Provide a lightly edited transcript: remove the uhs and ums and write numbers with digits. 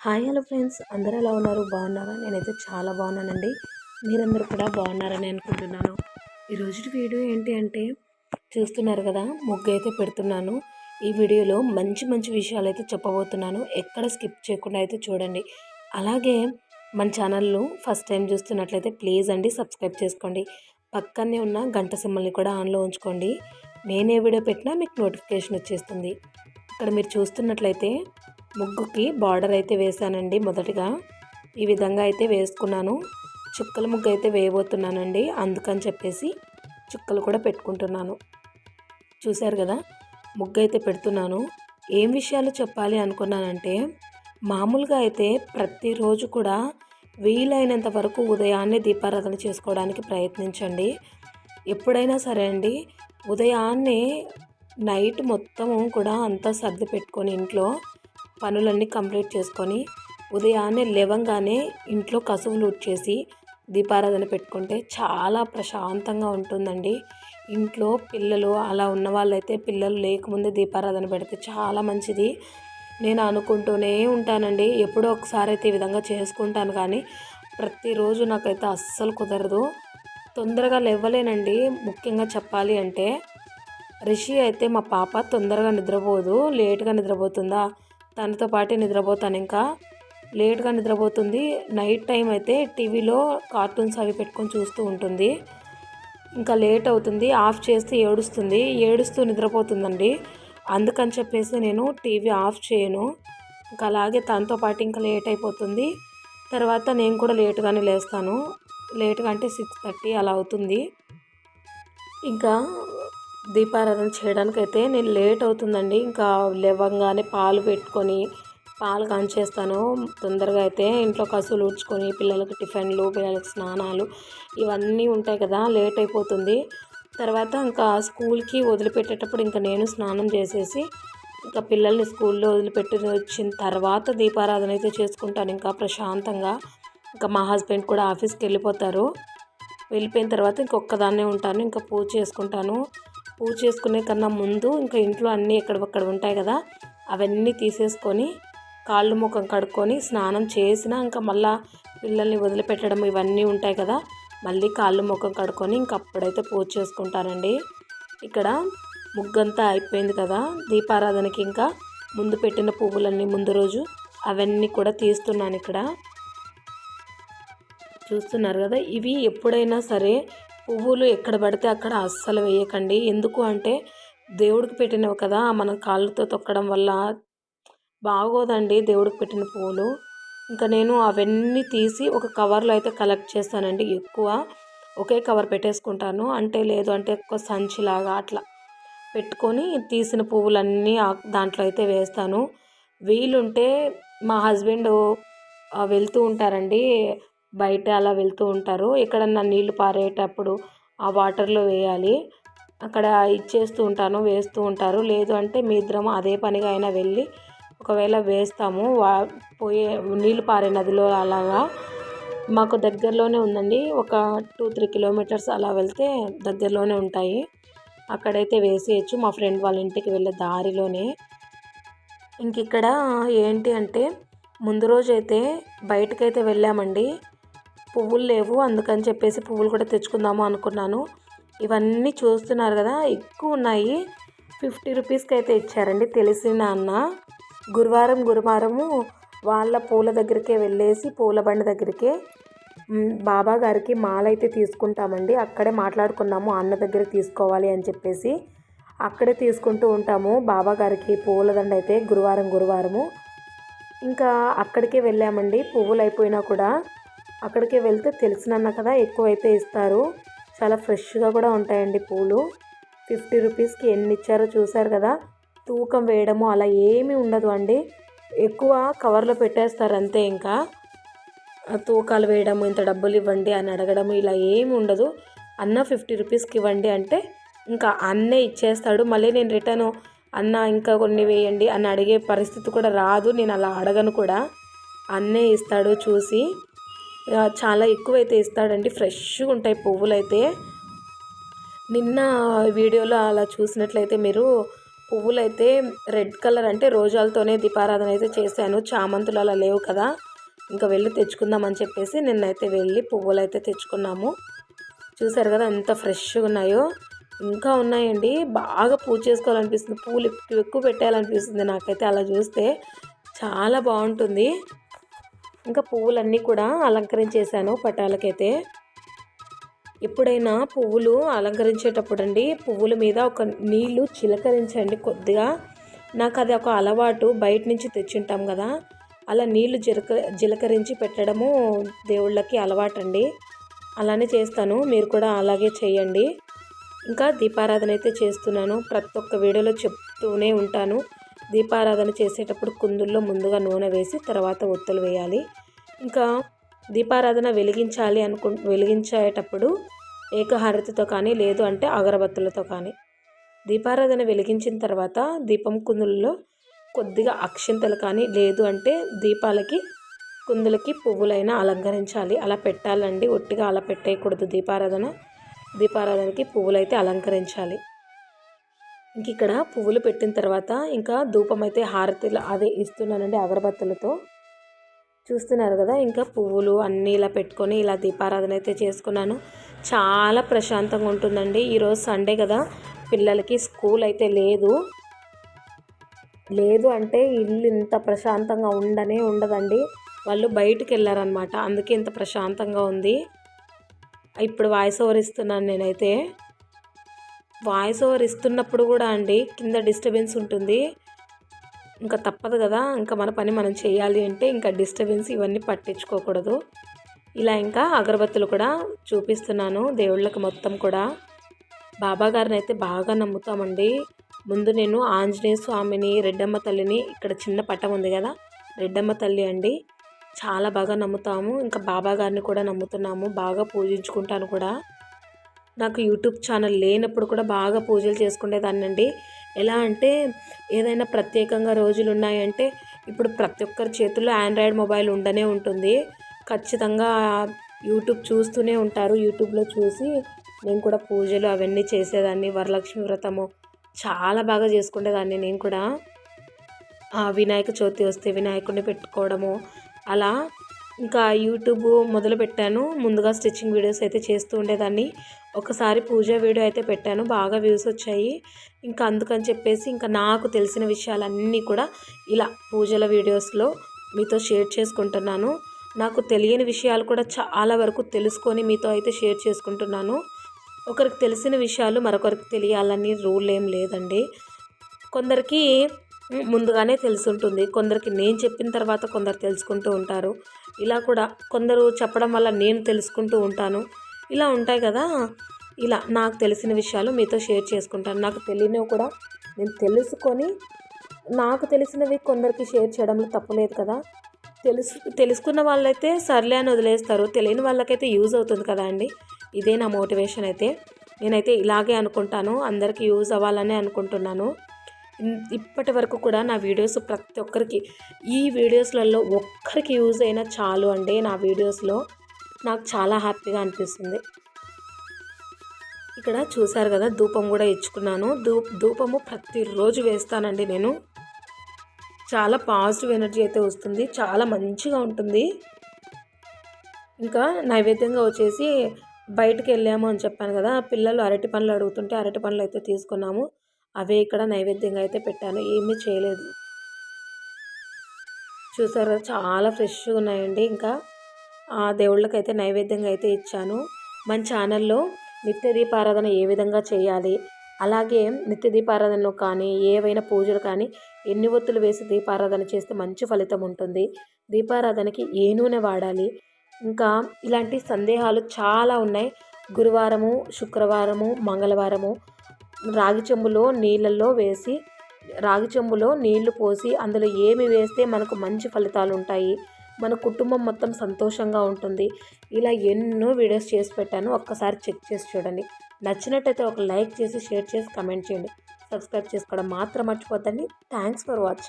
Hi hello friends, అందరూ ఎలా ఉన్నారు? బాగున్నారా? నేనైతే చాలా బాగున్నానండి. మీరందరూ కూడా బాగున్నారని అనుకుంటున్నాను. ఈరోజు వీడియో ఏంటి అంటే, చూస్తున్నారు కదా, ముగ్గు అయితే పెడుతున్నాను. ఈ వీడియోలో మంచి మంచి విషయాలు అయితే చెప్పబోతున్నాను. ఎక్కడ స్కిప్ చేయకుండా అయితే చూడండి. అలాగే మన ఛానల్ను ఫస్ట్ టైం చూస్తున్నట్లయితే ప్లీజ్ అండి సబ్స్క్రైబ్ చేసుకోండి. పక్కనే ఉన్న గంట సింబల్ని కూడా ఆన్లో ఉంచుకోండి. నేను ఏ వీడియో పెట్టినా మీకు నోటిఫికేషన్ వచ్చేస్తుంది. ఇక్కడ మీరు చూస్తున్నట్లయితే ముగ్గుకి బార్డర్ అయితే వేసానండి. మొదటిగా ఈ విధంగా అయితే వేసుకున్నాను. చుక్కల ముగ్గు అయితే వేయబోతున్నానండి. అందుకని చెప్పేసి చుక్కలు కూడా పెట్టుకుంటున్నాను. చూశారు కదా, ముగ్గు అయితే పెడుతున్నాను. ఏం విషయాలు చెప్పాలి అనుకున్నానంటే, మామూలుగా అయితే ప్రతిరోజు కూడా వీలైనంత వరకు ఉదయాన్నే దీపారాధన చేసుకోవడానికి ప్రయత్నించండి. ఎప్పుడైనా సరే అండి, ఉదయాన్నే నైట్ మొత్తము కూడా అంతా సర్ది పెట్టుకొని ఇంట్లో పనులన్నీ కంప్లీట్ చేసుకొని ఉదయాన్నే లేవంగానే ఇంట్లో కసువులు ఊడ్చేసి దీపారాధన పెట్టుకుంటే చాలా ప్రశాంతంగా ఉంటుందండి. ఇంట్లో పిల్లలు అలా ఉన్న వాళ్ళైతే పిల్లలు లేకముందే దీపారాధన పెడితే చాలా మంచిది. నేను అనుకుంటూనే ఉంటానండి. ఎప్పుడో ఒకసారి అయితే ఈ విధంగా చేసుకుంటాను, కానీ ప్రతిరోజు నాకైతే అస్సలు కుదరదు. తొందరగా లేవలేనండి. ముఖ్యంగా చెప్పాలి అంటే, రిషి అయితే మా పాప తొందరగా నిద్రపోదు, లేట్గా నిద్రపోతుందా, తనతో పాటే నిద్రపోతాను. ఇంకా లేట్గా నిద్రపోతుంది. నైట్ టైం అయితే టీవీలో కార్టూన్స్ అవి పెట్టుకొని చూస్తూ ఉంటుంది. ఇంకా లేట్ అవుతుంది, ఆఫ్ చేస్తే ఏడుస్తూ నిద్రపోతుందండి. అందుకని చెప్పేసి నేను టీవీ ఆఫ్ చేయను. ఇంకా అలాగే తనతో పాటు ఇంకా లేట్ అయిపోతుంది. తర్వాత నేను కూడా లేట్గానే లేస్తాను. లేట్గా అంటే 6:30 అలా అవుతుంది. ఇంకా దీపారాధన చేయడానికైతే నేను లేట్ అవుతుందండి. ఇంకా లేవంగానే పాలు పెట్టుకొని పాలు కాంచేస్తాను. తొందరగా అయితే ఇంట్లో కసులు ఊడ్చుకొని పిల్లలకి టిఫిన్లు, పిల్లలకి స్నానాలు ఇవన్నీ ఉంటాయి కదా, లేట్ అయిపోతుంది. తర్వాత ఇంకా స్కూల్కి వదిలిపెట్టేటప్పుడు ఇంకా నేను స్నానం చేసేసి ఇంకా పిల్లల్ని స్కూల్లో వదిలిపెట్టి వచ్చిన తర్వాత దీపారాధన అయితే చేసుకుంటాను ఇంకా ప్రశాంతంగా. ఇంకా మా హస్బెండ్ కూడా ఆఫీస్కి వెళ్ళిపోయిన తర్వాత ఇంకొక్కదాన్నే ఉంటాను. ఇంకా పూజ చేసుకుంటాను. పూజ చేసుకునే కన్నా ముందు ఇంకా ఇంట్లో అన్నీ ఎక్కడొక్కడ ఉంటాయి కదా, అవన్నీ తీసేసుకొని కాళ్ళు ముఖం కడుక్కొని స్నానం చేసిన ఇంకా మళ్ళీ పిల్లల్ని వదిలిపెట్టడం ఇవన్నీ ఉంటాయి కదా, మళ్ళీ కాళ్ళు ముఖం కడుక్కొని ఇంక అప్పుడైతే పూజ చేసుకుంటానండి. ఇక్కడ ముగ్గంతా అయిపోయింది కదా, దీపారాధనకి ఇంకా ముందు పెట్టిన పువ్వులన్నీ ముందు రోజు అవన్నీ కూడా తీస్తున్నాను. ఇక్కడ చూస్తున్నారు కదా, ఇవి ఎప్పుడైనా సరే పువ్వులు ఎక్కడ పడితే అక్కడ అస్సలు వేయకండి. ఎందుకు అంటే దేవుడికి పెట్టినవి కదా, మనం కాళ్ళతో తొక్కడం వల్ల బాగోదండి దేవుడికి పెట్టిన పువ్వులు. ఇంకా నేను అవన్నీ తీసి ఒక కవర్లో అయితే కలెక్ట్ చేస్తానండి. ఎక్కువ ఒకే కవర్ పెట్టేసుకుంటాను. అంటే లేదు అంటే ఎక్కువ సంచిలాగా అట్లా పెట్టుకొని తీసిన పువ్వులన్నీ దాంట్లో అయితే వేస్తాను. వీలుంటే మా హస్బెండ్ వెళ్తూ ఉంటారండి, బయట అలా వెళ్తూ ఉంటారు. ఎక్కడన్నా నీళ్లు పారేటప్పుడు ఆ వాటర్లో వేయాలి, అక్కడ ఇచ్చేస్తూ ఉంటాను, వేస్తూ ఉంటారు. లేదు అంటే మీ ఇద్దరం అదే పనిగా అయినా వెళ్ళి ఒకవేళ వేస్తాము. పోయే నీళ్ళు పారే నదిలో అలాగా మాకు దగ్గరలోనే ఉందండి. ఒక 2-3 కిలోమీటర్స్ అలా వెళ్తే దగ్గరలోనే ఉంటాయి. అక్కడైతే వేసేయచ్చు, మా ఫ్రెండ్ వాళ్ళ ఇంటికి వెళ్ళే దారిలోనే. ఇంక ఇక్కడ ఏంటి అంటే, ముందు రోజైతే బయటకైతే వెళ్ళామండి. పువ్వులు లేవు, అందుకని చెప్పేసి పువ్వులు కూడా తెచ్చుకుందాము అనుకున్నాను. ఇవన్నీ చూస్తున్నారు కదా, ఎక్కువ ఉన్నాయి. 50 రూపీస్కి అయితే ఇచ్చారండి తెలిసిన అన్న. గురువారము వాళ్ళ పూల దగ్గరికే వెళ్ళేసి, పూల బండి దగ్గరికే బాబా గారికి మాల అయితే తీసుకుంటామండి. అక్కడే మాట్లాడుకున్నాము, అన్న దగ్గర తీసుకోవాలి అని చెప్పేసి అక్కడే తీసుకుంటూ ఉంటాము బాబా గారికి పూలదండ అయితే గురువారము. ఇంకా అక్కడికే వెళ్ళామండి. పువ్వులు అయిపోయినా కూడా అక్కడికే వెళ్తే తెలిసినన్న కదా, ఎక్కువైతే ఇస్తారు. చాలా ఫ్రెష్గా కూడా ఉంటాయండి పూలు. 50 రూపీస్కి ఎన్ని ఇచ్చారో చూసారు కదా. తూకం వేయడము అలా ఏమీ ఉండదు అండి, ఎక్కువ కవర్లో పెట్టేస్తారు అంతే. ఇంకా తూకాలు వేయడము, ఇంత డబ్బులు ఇవ్వండి అని అడగడము ఇలా ఏమి ఉండదు. అన్న 50 రూపీస్కి ఇవ్వండి అంటే ఇంకా అన్నే ఇచ్చేస్తాడు. మళ్ళీ నేను రిటర్న్ అన్న ఇంకా కొన్ని వేయండి అని అడిగే పరిస్థితి కూడా రాదు. నేను అలా అడగను కూడా, అన్నే ఇస్తాడు. చూసి చాలా ఎక్కువైతే ఇస్తాడండి. ఫ్రెష్గా ఉంటాయి పువ్వులు అయితే. నిన్న వీడియోలో అలా చూసినట్లయితే మీరు పువ్వులైతే రెడ్ కలర్ అంటే రోజాలతోనే దీపారాధన అయితే చేశాను. చామంతులు అలా లేవు కదా, ఇంకా వెళ్ళి తెచ్చుకుందామని చెప్పేసి నిన్నైతే వెళ్ళి పువ్వులు అయితే తెచ్చుకున్నాము. చూసారు కదా ఎంత ఫ్రెష్గా ఉన్నాయో. ఇంకా ఉన్నాయండి, బాగా పూజ చేసుకోవాలనిపిస్తుంది, పూలు ఎక్కువ పెట్టాలనిపిస్తుంది నాకైతే అలా చూస్తే. చాలా బాగుంటుంది. ఇంకా పువ్వులన్నీ కూడా అలంకరించేశాను పటాలకైతే. ఎప్పుడైనా పువ్వులు అలంకరించేటప్పుడు అండి, పువ్వుల మీద ఒక నీళ్లు చిలకరించండి కొద్దిగా. నాకు అది ఒక అలవాటు, బయట నుంచి తెచ్చింటాం కదా, అలా నీళ్లు జీలకరించి పెట్టడము దేవుళ్ళకి అలవాటండి. అలానే చేస్తాను, మీరు కూడా అలాగే చేయండి. ఇంకా దీపారాధన అయితే చేస్తున్నాను, ప్రతి ఒక్క వీడియోలో చెప్తూనే ఉంటాను. దీపారాధన చేసేటప్పుడు కుందుల్లో ముందుగా నూనె వేసి తర్వాత ఒత్తులు వేయాలి. ఇంకా దీపారాధన వెలిగించేటప్పుడు ఏకహారతితో కానీ లేదు అంటే అగరబత్తులతో కానీ దీపారాధన వెలిగించిన తర్వాత దీపం కుందుల్లో కొద్దిగా అక్షింతలు కానీ లేదు అంటే దీపాలకి కుందులకి పువ్వులైనా అలంకరించాలి. అలా పెట్టాలండి, ఒట్టిగా అలా పెట్టేయకూడదు. దీపారాధనకి పువ్వులైతే అలంకరించాలి. ఇంక ఇక్కడ పువ్వులు పెట్టిన తర్వాత ఇంకా ధూపం అయితే హారతిలో అదే ఇస్తున్నానండి అగరబత్తులతో. చూస్తున్నారు కదా, ఇంకా పువ్వులు అన్నీ ఇలా పెట్టుకొని ఇలా దీపారాధన అయితే చేసుకున్నాను. చాలా ప్రశాంతంగా ఉంటుందండి. ఈరోజు సండే కదా, పిల్లలకి స్కూల్ అయితే లేదు అంటే ఇల్లు ఇంత ప్రశాంతంగా ఉండదండి. వాళ్ళు బయటికి వెళ్ళారనమాట, అందుకే ఇంత ప్రశాంతంగా ఉంది. ఇప్పుడు వాయిస్ ఓవర్ ఇస్తున్నాను నేనైతే. వాయిస్ ఓవర్ ఇస్తున్నప్పుడు కూడా అండి కింద డిస్టర్బెన్స్ ఉంటుంది. ఇంకా తప్పదు కదా, ఇంకా మన పని మనం చేయాలి అంటే ఇంకా డిస్టర్బెన్స్ ఇవన్నీ పట్టించుకోకూడదు. ఇలా ఇంకా అగరబత్తులు కూడా చూపిస్తున్నాను దేవుళ్ళకి మొత్తం కూడా. బాబా గారిని అయితే బాగా నమ్ముతామండి. ముందు నేను ఆంజనేయ స్వామిని, రెడ్డమ్మ తల్లిని, ఇక్కడ చిన్న పటం ఉంది కదా రెడ్డమ్మ తల్లి అండి, చాలా బాగా నమ్ముతాము. ఇంకా బాబా గారిని కూడా నమ్ముతున్నాము, బాగా పూజించుకుంటాను కూడా. నాకు యూట్యూబ్ ఛానల్ లేనప్పుడు కూడా బాగా పూజలు చేసుకునేదాన్ని అండి. ఎలా అంటే ఏదైనా ప్రత్యేకంగా రోజులు ఉన్నాయంటే, ఇప్పుడు ప్రతి ఒక్కరి చేతుల్లో ఆండ్రాయిడ్ మొబైల్ ఉండనే ఉంటుంది. ఖచ్చితంగా యూట్యూబ్ చూస్తూనే ఉంటారు. యూట్యూబ్లో చూసి నేను కూడా పూజలు అవన్నీ చేసేదాన్ని. వరలక్ష్మి వ్రతము చాలా బాగా చేసుకునేదాన్ని నేను కూడా. వినాయక చవితి వస్తే వినాయకుడిని పెట్టుకోవడము అలా. ఇంకా యూట్యూబ్ మొదలు పెట్టాను, ముందుగా స్టిచ్చింగ్ వీడియోస్ అయితే చేస్తూ ఉండేదాన్ని. ఒకసారి పూజ వీడియో అయితే పెట్టాను, బాగా వ్యూస్ వచ్చాయి. ఇంకా అందుకని చెప్పేసి ఇంకా నాకు తెలిసిన విషయాలన్నీ కూడా ఇలా పూజల వీడియోస్లో మీతో షేర్ చేసుకుంటున్నాను. నాకు తెలియని విషయాలు కూడా చాలా వరకు తెలుసుకొని మీతో అయితే షేర్ చేసుకుంటున్నాను. ఒకరికి తెలిసిన విషయాలు మరొకరికి తెలియాలని రూల్ ఏం లేదండి. కొందరికి ముందుగానే తెలుసుంటుంది, కొందరికి నేను చెప్పిన తర్వాత కొందరు తెలుసుకుంటూ ఉంటారు. ఇలా కూడా కొందరు చెప్పడం వల్ల నేను తెలుసుకుంటూ ఉంటాను. ఇలా ఉంటాయి కదా, ఇలా నాకు తెలిసిన విషయాలు మీతో షేర్ చేసుకుంటాను. నాకు తెలియనివి కూడా నేను తెలుసుకొని నాకు తెలిసినవి కొందరికి షేర్ చేయడంలో తప్పులేదు కదా. తెలుసుకున్న వాళ్ళైతే సర్లే అని వదిలేస్తారు, తెలియని వాళ్ళకైతే యూజ్ అవుతుంది కదా అండి. ఇదే నా మోటివేషన్ అయితే. నేనైతే ఇలాగే అనుకుంటాను, అందరికీ యూజ్ అవ్వాలనే అనుకుంటున్నాను. ఇప్పటి వరకు కూడా నా వీడియోస్ ప్రతి ఒక్కరికి, ఈ వీడియోస్లలో ఒక్కరికి యూజ్ అయినా చాలు అండి. నా వీడియోస్లో నాకు చాలా హ్యాపీగా అనిపిస్తుంది. ఇక్కడ చూసారు కదా, ధూపం కూడా ఇచ్చుకున్నాను. ధూపము ప్రతిరోజు వేస్తానండి నేను. చాలా పాజిటివ్ ఎనర్జీ అయితే వస్తుంది, చాలా మంచిగా ఉంటుంది. ఇంకా నైవేద్యంగా వచ్చేసి బయటకు వెళ్ళాము అని చెప్పాను కదా, పిల్లలు అరటి పండ్లు అడుగుతుంటే అరటి పండ్లు అయితే తీసుకున్నాము. అవే ఇక్కడ నైవేద్యంగా అయితే పెట్టాను, ఏమీ చేయలేదు. చూసారా చాలా ఫ్రెష్గా ఉన్నాయండి. ఇంకా ఆ దేవుళ్ళకైతే నైవేద్యంగా అయితే ఇచ్చాను. మన ఛానల్లో నిత్య దీపారాధన ఏ విధంగా చేయాలి, అలాగే నిత్య దీపారాధనలో కానీ ఏవైనా పూజలు కానీ ఎన్ని ఒత్తులు వేసి దీపారాధన చేస్తే మంచి ఫలితం ఉంటుంది, దీపారాధనకి ఏ నూనె వాడాలి, ఇంకా ఇలాంటి సందేహాలు చాలా ఉన్నాయి. గురువారము, శుక్రవారము, మంగళవారము రాగి చెంబులో నీళ్లు పోసి అందులో ఏమి వేస్తే మనకు మంచి ఫలితాలు ఉంటాయి, మన కుటుంబం మొత్తం సంతోషంగా ఉంటుంది. ఇలా ఎన్నో వీడియోస్ చేసి పెట్టాను, ఒక్కసారి చెక్ చేసి చూడండి. నచ్చినట్టయితే ఒక లైక్ చేసి, షేర్ చేసి, కమెంట్ చేయండి. సబ్స్క్రైబ్ చేసుకోవడం మాత్రం మర్చిపోద్దండి. Thanks for watching.